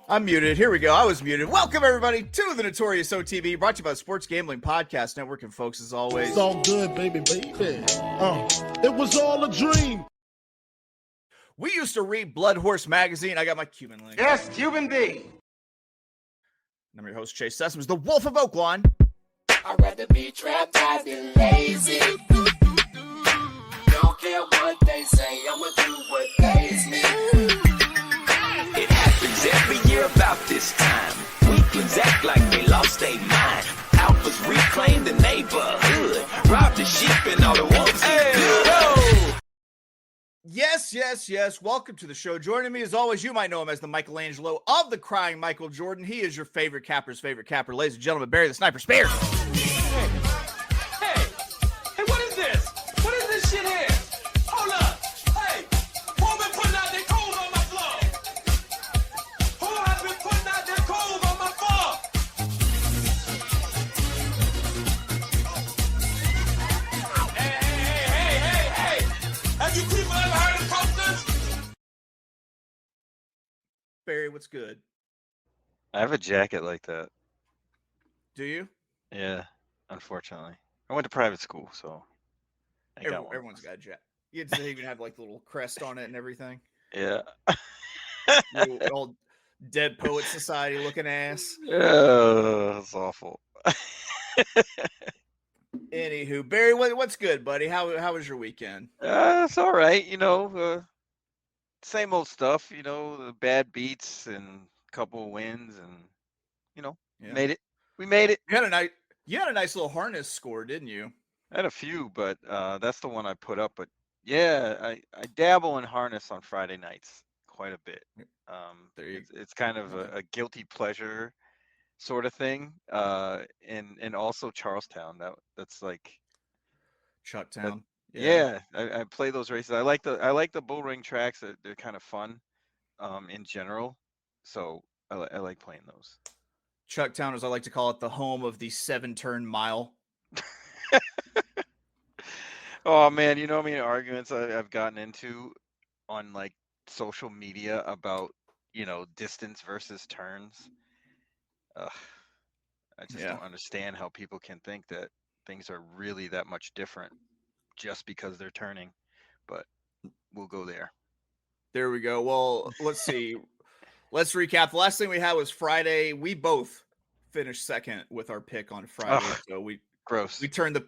I'm muted. Here we go. I was muted. Welcome, everybody, to the Notorious OTB, brought to you by the Sports Gambling Podcast Network. And, folks, as always, it's all good, baby. It was all a dream. We used to read Blood Horse Magazine. I got my Cuban link. Yes, Cuban B. I'm your host, Chase Sessoms, the Wolf of Oaklawn. I'd rather be trapped as than lazy. Don't care what they say, I'ma do what pays me. It happens every year about this time. Weaklings act like they lost their mind. Alphas reclaim the neighborhood. Rob the sheep and all the wolves eat good. Yes. Welcome to the show. Joining me, as always, you might know him as the Michelangelo of the Crying Michael Jordan. He is your favorite capper's favorite capper. Ladies and gentlemen, Barry the Sniper Spears. Hey, what is this? What is this shit here? Hold up. Hey, who been putting out their clothes on my floor? Who has been putting out their clothes on my floor? Hey. Have you people ever heard of posters? Barry, what's good? I have a jacket like that. Do you? Yeah, unfortunately. I went to private school, so I got one. Everyone's got a jacket. They even have like the little crest on it and everything. Yeah. Little old Dead Poet Society looking ass. Oh, that's awful. Anywho, Barry, what's good, buddy? How was your weekend? It's all right, same old stuff, the bad beats and a couple of wins and, made it. We made it. You had a nice little harness score, didn't you? I had a few, but that's the one I put up. But yeah, I dabble in harness on Friday nights quite a bit. It's kind of a guilty pleasure sort of thing. And also Charlestown. That's like Chucktown. Yeah, I play those races. I like the bull ring tracks. They're kind of fun, in general. So I like playing those. Chucktown, as I like to call it, the home of the 7-turn mile. Oh man, how many arguments I've gotten into on like social media about distance versus turns. I just don't understand how people can think that things are really that much different just because they're turning, but we'll go there. There we go. Well, let's see. Let's recap. The last thing we had was Friday. We both finished second with our pick on Friday. So we turned the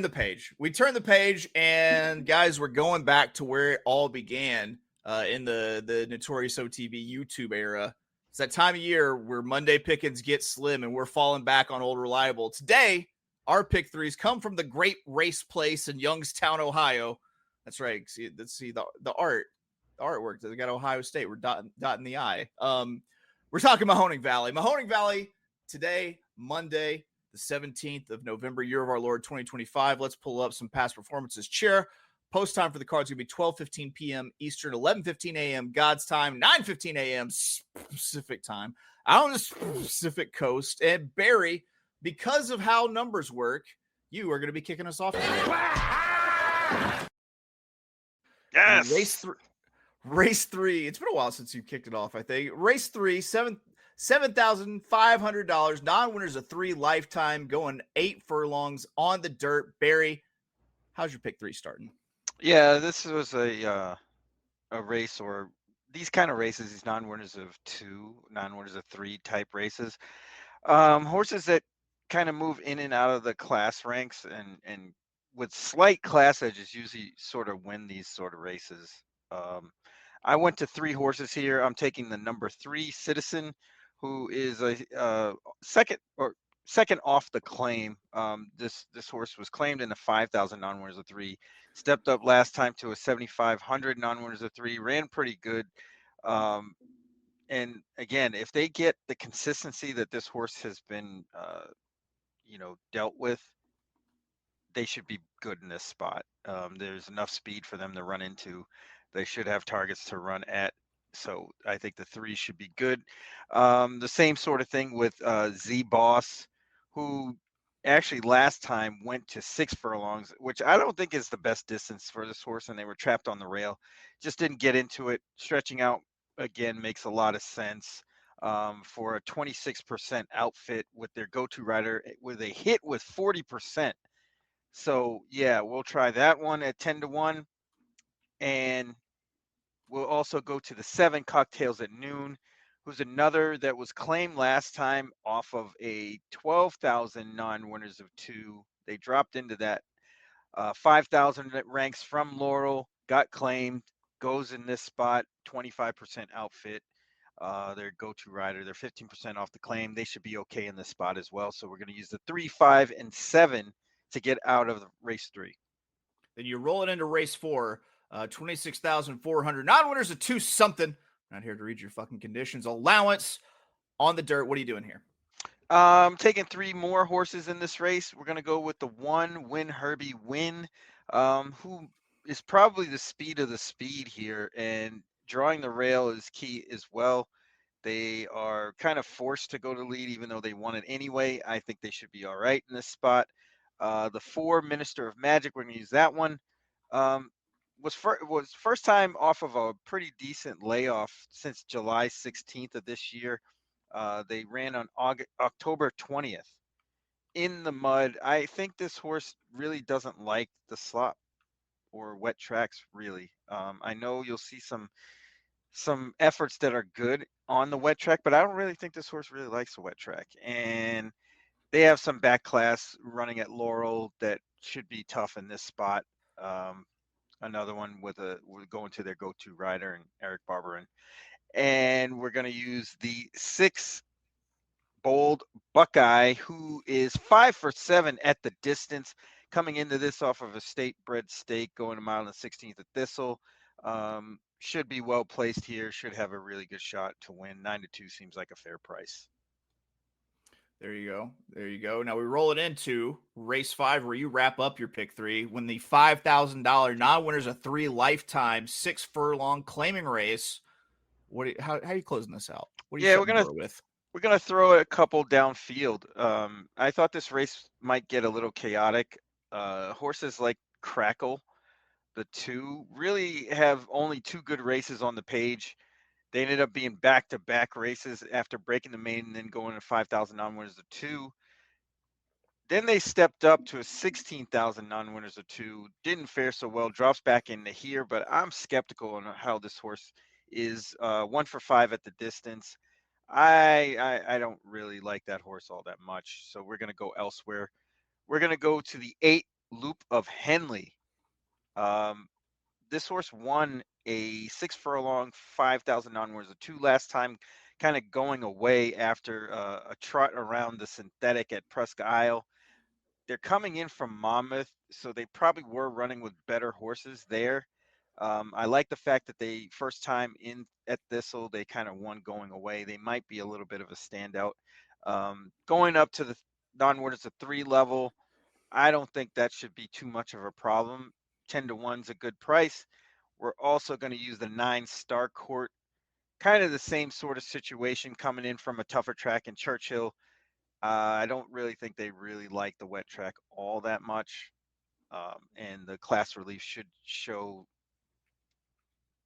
page. We turned the page, and guys, we're going back to where it all began in the Notorious OTB YouTube era. It's that time of year where Monday pickings get slim, and we're falling back on old reliable. Today, our pick threes come from the Great Race Place in Youngstown, Ohio. That's right. Let's see the artwork. They got Ohio State. We're dotting the I. We're talking Mahoning Valley. Mahoning Valley today, Monday, the 17th of November, year of our Lord 2025. Let's pull up some past performances. Chair. Post time for the cards going to be 12:15 p.m. Eastern, 11:15 a.m. God's time, 9:15 a.m. Pacific time out on the Pacific Coast. And Barry, because of how numbers work, you are going to be kicking us off today. Yes. Race three. It's been a while since you kicked it off, I think. Race three, $7,500. Non-winners of 3 lifetime, going 8 furlongs on the dirt. Barry, how's your pick three starting? Yeah, this was a race, or these kind of races, these non-winners of 2, non-winners of 3 type races. Horses that kind of move in and out of the class ranks and with slight class edges usually sort of win these sort of races. I went to 3 horses here. I'm taking the number 3 Citizen, who is a second off the claim. This horse was claimed in the 5,000 non-winners of 3. Stepped up last time to a 7,500 non-winners of 3. Ran pretty good. And again, if they get the consistency that this horse has been, dealt with, they should be good in this spot. There's enough speed for them to run into. They should have targets to run at. So I think the 3 should be good. The same sort of thing with Z Boss, who actually last time went to 6 furlongs, which I don't think is the best distance for this horse, and they were trapped on the rail. Just didn't get into it. Stretching out again makes a lot of sense. for a 26% outfit with their go-to rider with a hit with 40%. So yeah, we'll try that one at 10-1. And we'll also go to the 7 Cocktails at Noon, who's another that was claimed last time off of a 12,000 non-winners of 2. They dropped into that 5,000 ranks from Laurel, got claimed, goes in this spot, 25% outfit. Their go-to rider, they're 15% off the claim. They should be okay in this spot as well. So we're going to use the 3, 5, and 7 to get out of race 3. Then you roll it into race 4, 26,400. Non-winners of 2 something. Not here to read your fucking conditions. Allowance on the dirt. What are you doing here? Taking 3 more horses in this race. We're going to go with the 1 Win Herbie Win, who is probably the speed of the speed here, and drawing the rail is key as well. They are kind of forced to go to lead, even though they won it anyway. I think they should be all right in this spot. The 4 Minister of Magic, we're going to use that one. Was first time off of a pretty decent layoff since July 16th of this year. They ran on October 20th in the mud. I think this horse really doesn't like the slop or wet tracks, really. I know you'll see some efforts that are good on the wet track, but I don't really think this horse really likes the wet track. And they have some back class running at Laurel that should be tough in this spot. Another one with going to their go-to rider and Eric Barberin. And we're going to use the 6 Bold Buckeye, who is 5 for 7 at the distance, coming into this off of a state bred stake, going a mile and 16th at Thistle. Should be well placed here, should have a really good shot to win. 9-2 seems like a fair price. There you go. There you go. Now we roll it into race 5, where you wrap up your pick 3 when the $5,000 non-winners of 3 lifetime 6 furlong claiming race. How are you closing this out? What are you we're gonna throw a couple downfield. I thought this race might get a little chaotic. Horses like Crackle, the 2, really have only 2 good races on the page. They ended up being back-to-back races after breaking the main and then going to 5,000 non-winners of 2. Then they stepped up to a 16,000 non-winners of 2. Didn't fare so well. Drops back into here, but I'm skeptical on how this horse is. 1 for 5 at the distance. I don't really like that horse all that much, so we're going to go elsewhere. We're going to go to the 8 Loop of Henley. This horse won a 6 furlong, 5,000 non-winners of 2 last time, kind of going away after a trot around the synthetic at Presque Isle. They're coming in from Monmouth, so they probably were running with better horses there. I like the fact that they first time in at Thistle, they kind of won going away. They might be a little bit of a standout. Going up to the non-winners of 3 level, I don't think that should be too much of a problem. 10-1 is a good price. We're also going to use the 9 Star Court, kind of the same sort of situation, coming in from a tougher track in Churchill. I don't really think they really like the wet track all that much. And the class relief should show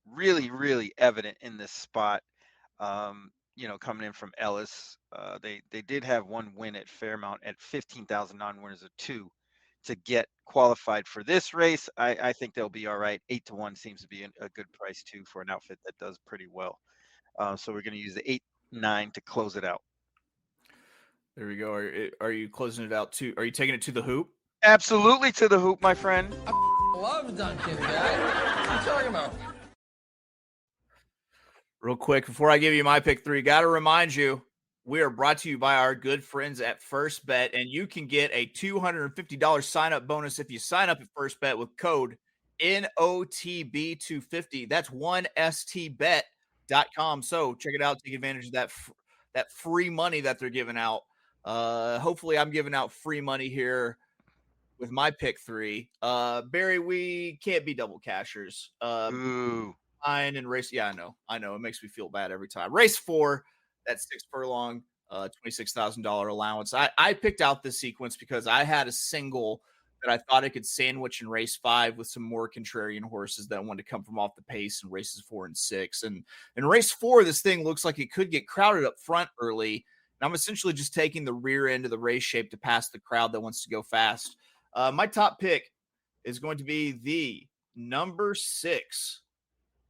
really, really evident in this spot. Coming in from Ellis, they did have 1 win at Fairmount at 15,000 non-winners of 2 to get qualified for this race. I think they'll be all right. 8-1 seems to be a good price too for an outfit that does pretty well. So we're going to use the 8-9 to close it out. There we go. Are you closing it out too? Are you taking it to the hoop? Absolutely to the hoop, my friend. I love Duncan, guy. What are you talking about? Real quick, before I give you my pick 3, got to remind you, we are brought to you by our good friends at First Bet, and you can get a $250 sign-up bonus if you sign up at First Bet with code NOTB250. That's 1stbet.com. So check it out. Take advantage of that free money that they're giving out. Hopefully I'm giving out free money here with my pick 3. Barry, we can't be double cashers. Ooh. And race. Yeah, I know. It makes me feel bad every time. Race 4, that 6 furlong, $26,000 allowance. I picked out this sequence because I had a single that I thought I could sandwich in race 5 with some more contrarian horses that wanted to come from off the pace in races 4 and 6. And in race 4, this thing looks like it could get crowded up front early. And I'm essentially just taking the rear end of the race shape to pass the crowd that wants to go fast. My top pick is going to be the number 6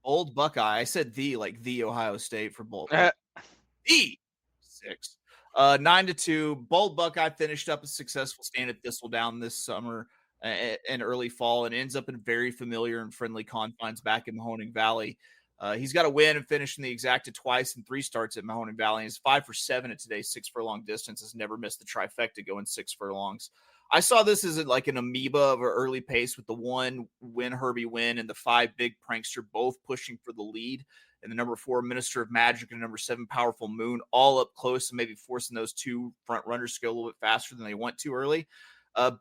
Old Buckeye. I said the like the Ohio State for Bolt. The 6. 9-2. Bold Buckeye finished up a successful stand at Thistledown this summer and early fall, and ends up in very familiar and friendly confines back in Mahoning Valley. He's got a win and finished in the exacta twice in 3 starts at Mahoning Valley. He's 5 for 7 at today's 6 furlong distance. Has never missed the trifecta going 6 furlongs. I saw this as like an amoeba of an early pace with the 1 Win Herbie win and the 5 Big Prankster both pushing for the lead. And the number 4 Minister of Magic and number 7 Powerful Moon all up close and maybe forcing those 2 front runners to go a little bit faster than they went to early.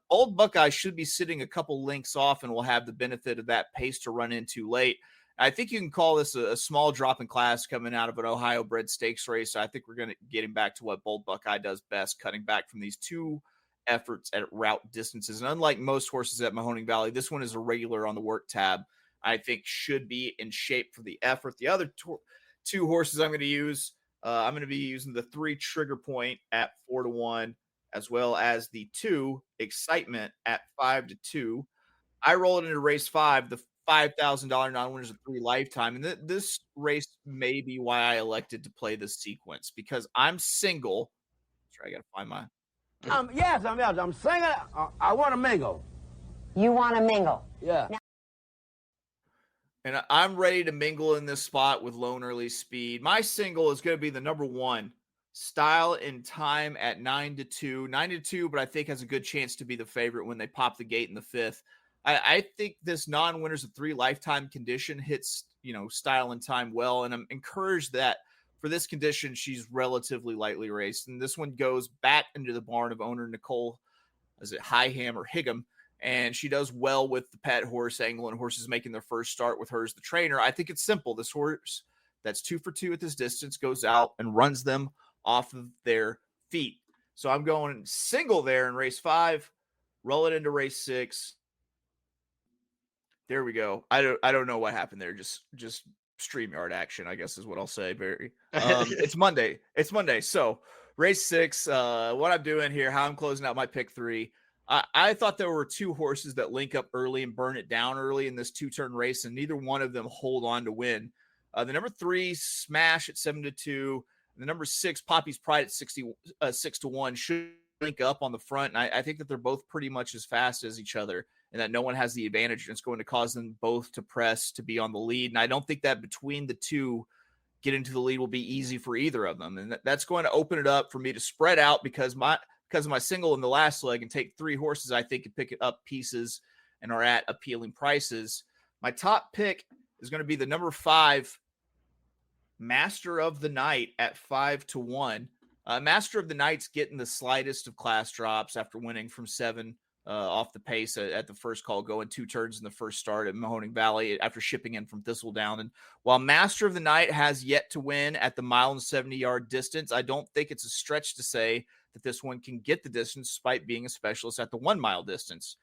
Old Buckeye should be sitting a couple links off and will have the benefit of that pace to run in too late. I think you can call this a small drop in class coming out of an Ohio bred stakes race. I think we're going to get him back to what Bold Buckeye does best, cutting back from these 2 efforts at route distances. And unlike most horses at Mahoning Valley, this one is a regular on the work tab. I think should be in shape for the effort. The other 2 horses I'm going to use, I'm going to be using the 3 Trigger Point at 4-1, as well as the 2 Excitement at 5-2. I rolled into race 5, the $5,000 non-winners of 3 lifetime. And this race may be why I elected to play this sequence, because I'm single. Sorry, I got to find my. Yes, I'm singing. I want to mingle. You want to mingle? Yeah. And I'm ready to mingle in this spot with Lone Early Speed. My single is going to be the number 1 Style and Time at 9-2. 9-2, but I think has a good chance to be the favorite when they pop the gate in the 5th. I think this non-winners of 3 lifetime condition hits, Style and Time well. And I'm encouraged that for this condition, she's relatively lightly raced. And this one goes back into the barn of owner Nicole, is it Higham or Higham? And she does well with the pet horse angle and horses making their first start with her as the trainer. I think it's simple. This horse that's 2 for 2 at this distance goes out and runs them off of their feet. So I'm going single there in race 5, roll it into race 6. There we go. I don't know what happened there. Just StreamYard action, I guess is what I'll say. It's Monday. So race 6, what I'm doing here, how I'm closing out my pick 3. I thought there were 2 horses that link up early and burn it down early in this 2-turn race, and neither one of them hold on to win. The number 3 Smash at 7-2, and the number 6 Poppy's Pride at 6-1 should link up on the front. And I think that they're both pretty much as fast as each other, and that no one has the advantage. And it's going to cause them both to press to be on the lead. And I don't think that between the 2 get into the lead will be easy for either of them. And that's going to open it up for me to spread out because of my single in the last leg and take 3 horses I think can pick up pieces and are at appealing prices. My top pick is going to be the number 5 Master of the Night at 5-1. Master of the Night's getting the slightest of class drops after winning from 7 off the pace at the first call, going 2 turns in the first start at Mahoning Valley after shipping in from Thistledown. And while Master of the Night has yet to win at the 1.70-mile distance, I don't think it's a stretch to say that this one can get the distance despite being a specialist at the 1-mile distance.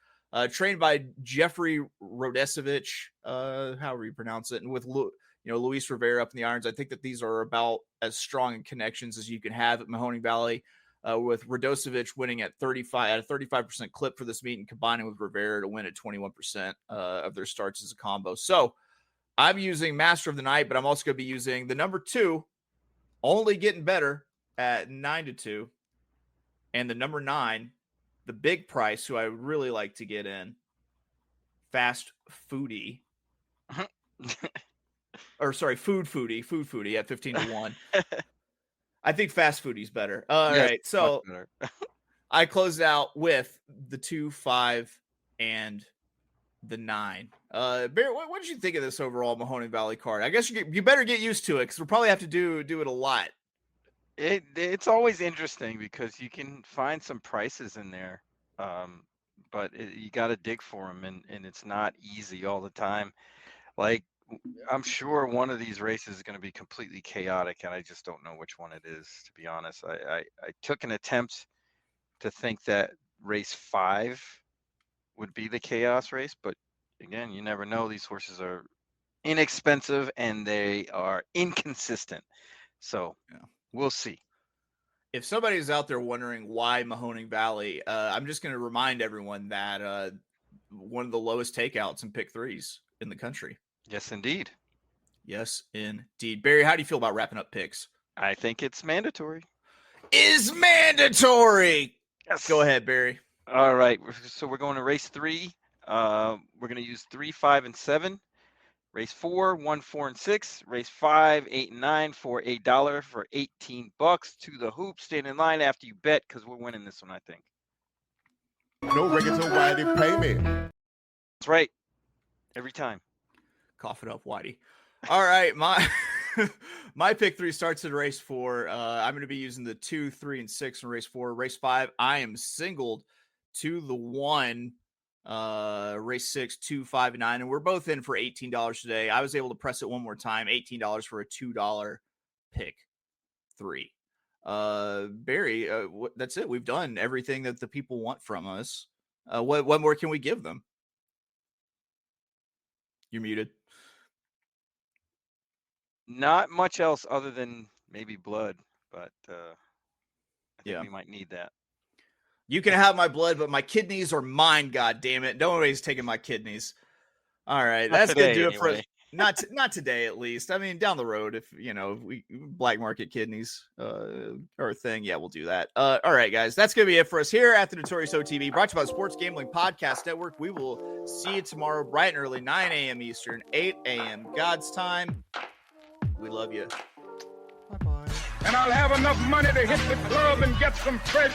Trained by Jeffrey Rodesevich, however you pronounce it, and with Luis Rivera up in the irons. I think that these are about as strong in connections as you can have at Mahoning Valley, with Radosevich winning at a 35% clip for this meet and combining with Rivera to win at 21% of their starts as a combo. So I'm using Master of the Night, but I'm also going to be using the number 2, only getting better at 9-2, and the number 9, the big price, who I would really like to get in, Fast Foodie. Or sorry, Food Foodie at 15-1. I think Fast Foodie's better. All right, so I closed out with the 2, 5, and the 9. Bear, what did you think of this overall Mahoning Valley card? I guess you better get used to it because we'll probably have to do it a lot. It's always interesting because you can find some prices in there, but you got to dig for them, and it's not easy all the time. Like, I'm sure one of these races is going to be completely chaotic, and I just don't know which one it is, to be honest. I took an attempt to think that race 5 would be the chaos race, but again, you never know. These horses are inexpensive and they are inconsistent. So we'll see. If somebody's out there wondering why Mahoning Valley, I'm just going to remind everyone that one of the lowest takeouts in pick 3s in the country. Yes, indeed. Yes, indeed. Barry, how do you feel about wrapping up picks? I think it's mandatory. Is mandatory. Yes. Go ahead, Barry. All right. So we're going to race 3. We're going to use 3, 5, and 7. Race 4, 1, 4, and 6. Race 5, 8, and 9 for $8 for $18 to the hoop. Stand in line after you bet because we're winning this one, I think. No records on why they pay me. That's right. Every time. Cough it up, Whitey. All right, my pick 3 starts in race 4. I'm going to be using the 2, 3, and 6 in race 4. Race 5, I am singled to the 1. Race 6, 2, 5, and 9, and we're both in for $18 today. I was able to press it one more time, $18 for a $2 pick 3. Barry, that's it. We've done everything that the people want from us. What more can we give them? You're muted. Not much else other than maybe blood, but I think we might need that. You can have my blood, but my kidneys are mine. God damn it! Nobody's taking my kidneys. All right, that's gonna do it for not today, at least. I mean, down the road, if we black market kidneys or a thing, yeah, we'll do that. All right, guys, that's gonna be it for us here at the Notorious OTB, brought to you by the Sports Gambling Podcast Network. We will see you tomorrow, bright and early, 9 a.m. Eastern, 8 a.m. God's time. We love you. Bye-bye. And I'll have enough money to hit the club and get some fresh